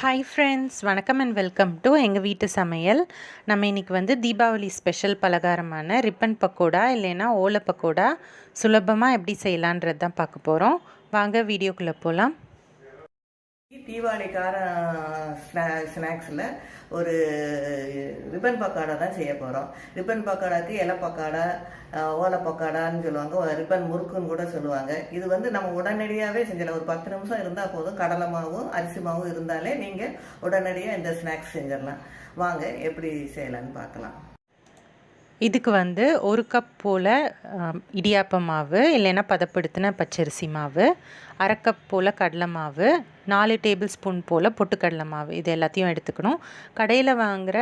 Hi friends, வணக்கம் and welcome to எங்கள் வீட்டு சமையல். நம்ம இன்றைக்கி வந்து தீபாவளி ஸ்பெஷல் பலகாரமான ரிப்பன் பக்கோடா இல்லைன்னா ஓலை பக்கோடா சுலபமாக எப்படி செய்யலான்றது தான் பார்க்க போகிறோம். வாங்க வீடியோக்குள்ளே போகலாம். தீபாவளிக்கார ஸ்நாக்ஸில் ஒரு ரிப்பன் பக்கோடா தான் செய்ய போகிறோம். ரிப்பன் பக்கோடாக்கு இலை பக்கோடா, ஓலை பக்கோடான்னு சொல்லுவாங்க, ரிப்பன் முறுக்குன்னு கூட சொல்லுவாங்க. இது வந்து நம்ம உடனடியாகவே செஞ்சிடலாம். ஒரு 10 நிமிஷம் இருந்தால் போதும். கடலை மாவும் அரிசி மாவும் இருந்தாலே நீங்கள் உடனடியாக இந்த ஸ்நாக்ஸ் செஞ்சிடலாம். வாங்க எப்படி செய்யலான்னு பார்க்கலாம். இதுக்கு வந்து 1 கப் போல் இடியாப்ப மாவு இல்லைன்னா பதப்படுத்தின பச்சரிசி மாவு, 1/2 கப் போல் கடலை மாவு, 4 டேபிள் ஸ்பூன் போல் பொட்டுக்கடலை மாவு, இது எல்லாத்தையும் எடுத்துக்கணும். கடையில் வாங்குகிற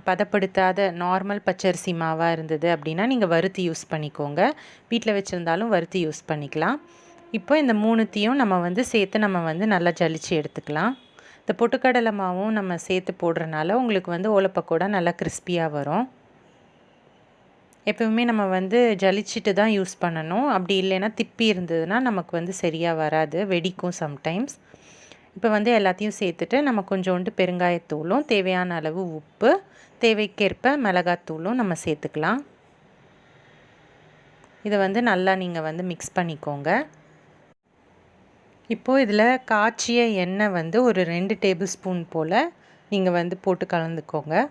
பதப்படுத்தாத நார்மல் பச்சரிசி மாவாக இருந்தது அப்படின்னா நீங்கள் வறுத்து யூஸ் பண்ணிக்கோங்க. வீட்டில் வச்சுருந்தாலும் வறுத்து யூஸ் பண்ணிக்கலாம். இப்போ இந்த 3த்தையும் நம்ம வந்து சேர்த்து நம்ம வந்து நல்லா ஜலிச்சு எடுத்துக்கலாம். இந்த பொட்டுக்கடலை மாவும் நம்ம சேர்த்து போடுறனால உங்களுக்கு வந்து ஓலை பக்கோடா நல்லா கிறிஸ்பியாக வரும். எப்போவுமே நம்ம வந்து ஜலிச்சுட்டு தான் யூஸ் பண்ணணும். அப்படி இல்லைன்னா திப்பி இருந்ததுன்னா நமக்கு வந்து சரியாக வராது, வெடிக்கும் சம்டைம்ஸ். இப்போ வந்து எல்லாத்தையும் சேர்த்துட்டு நம்ம கொஞ்சோண்டு பெருங்காயத்தூளும் தேவையான அளவு உப்பு, தேவைக்கேற்ப மிளகாத்தூளும் நம்ம சேர்த்துக்கலாம். இதை வந்து நல்லா நீங்கள் வந்து மிக்ஸ் பண்ணிக்கோங்க. இப்போது இதில் காய்ச்சிய எண்ணெய் வந்து ஒரு 2 டேபிள் ஸ்பூன் போல் நீங்கள் வந்து போட்டு கலந்துக்கோங்க.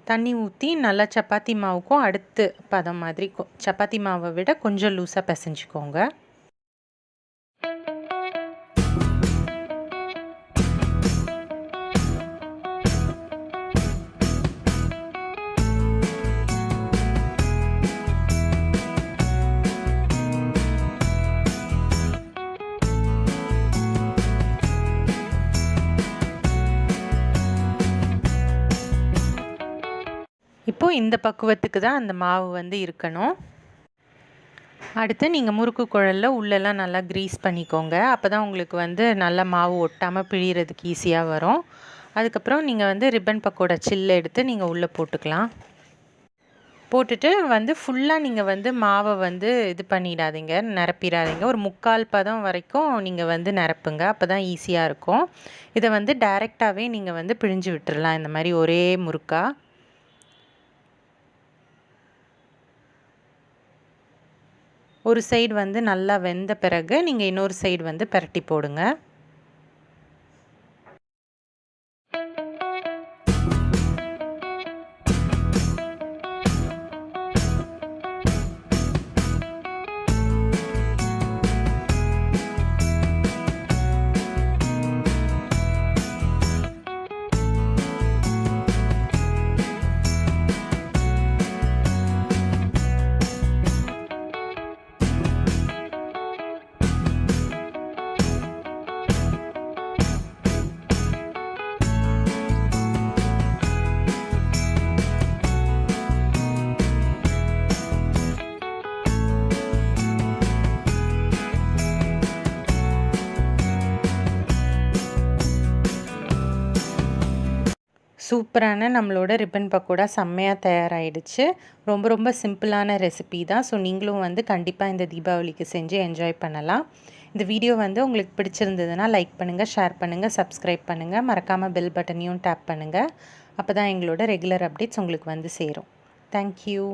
தண்ணி ஊற்றி நல்லா சப்பாத்தி மாவுக்கும் அடுத்து பதம் மாதிரி சப்பாத்தி மாவை விட கொஞ்சம் லூஸாக பிசைஞ்சிக்கோங்க. இப்போது இந்த பக்குவத்துக்கு தான் அந்த மாவு வந்து இருக்கணும். அடுத்து நீங்கள் முறுக்கு குழலில் உள்ளெல்லாம் நல்லா க்ரீஸ் பண்ணிக்கோங்க. அப்போ தான் உங்களுக்கு வந்து நல்லா மாவு ஒட்டாமல் பிழிகிறதுக்கு ஈஸியாக வரும். அதுக்கப்புறம் நீங்கள் வந்து ரிப்பன் பக்கோடா சில்லு எடுத்து நீங்கள் உள்ளே போட்டுக்கலாம். போட்டுட்டு வந்து ஃபுல்லாக நீங்கள் வந்து மாவை வந்து இது பண்ணிடாதீங்க, நிரப்பிடாதீங்க. ஒரு 3/4 பதம் வரைக்கும் நீங்கள் வந்து நிரப்புங்க. அப்போ தான் ஈஸியாக இருக்கும். இதை வந்து டைரெக்டாகவே நீங்கள் வந்து பிழிஞ்சு விட்டுறலாம் இந்த மாதிரி ஒரே முறுக்கா. ஒரு சைடு வந்து நல்லா வெந்த பிறகு நீங்கள் இன்னொரு சைடு வந்து பிரட்டி போடுங்க. சூப்பரான நம்மளோட ரிப்பன் பக்கோடா செம்மையாக தயாராகிடுச்சு. ரொம்ப ரொம்ப சிம்பிளான ரெசிபி தான். ஸோ நீங்களும் வந்து கண்டிப்பாக இந்த தீபாவளிக்கு செஞ்சு என்ஜாய் பண்ணலாம். இந்த வீடியோ வந்து உங்களுக்கு பிடிச்சிருந்ததுன்னா லைக் பண்ணுங்கள், ஷேர் பண்ணுங்கள், சப்ஸ்கிரைப் பண்ணுங்கள். மறக்காமல் பெல் பட்டனையும் டேப் பண்ணுங்கள். அப்போ தான் எங்களோட ரெகுலர் அப்டேட்ஸ் உங்களுக்கு வந்து சேரும். தேங்க்யூ.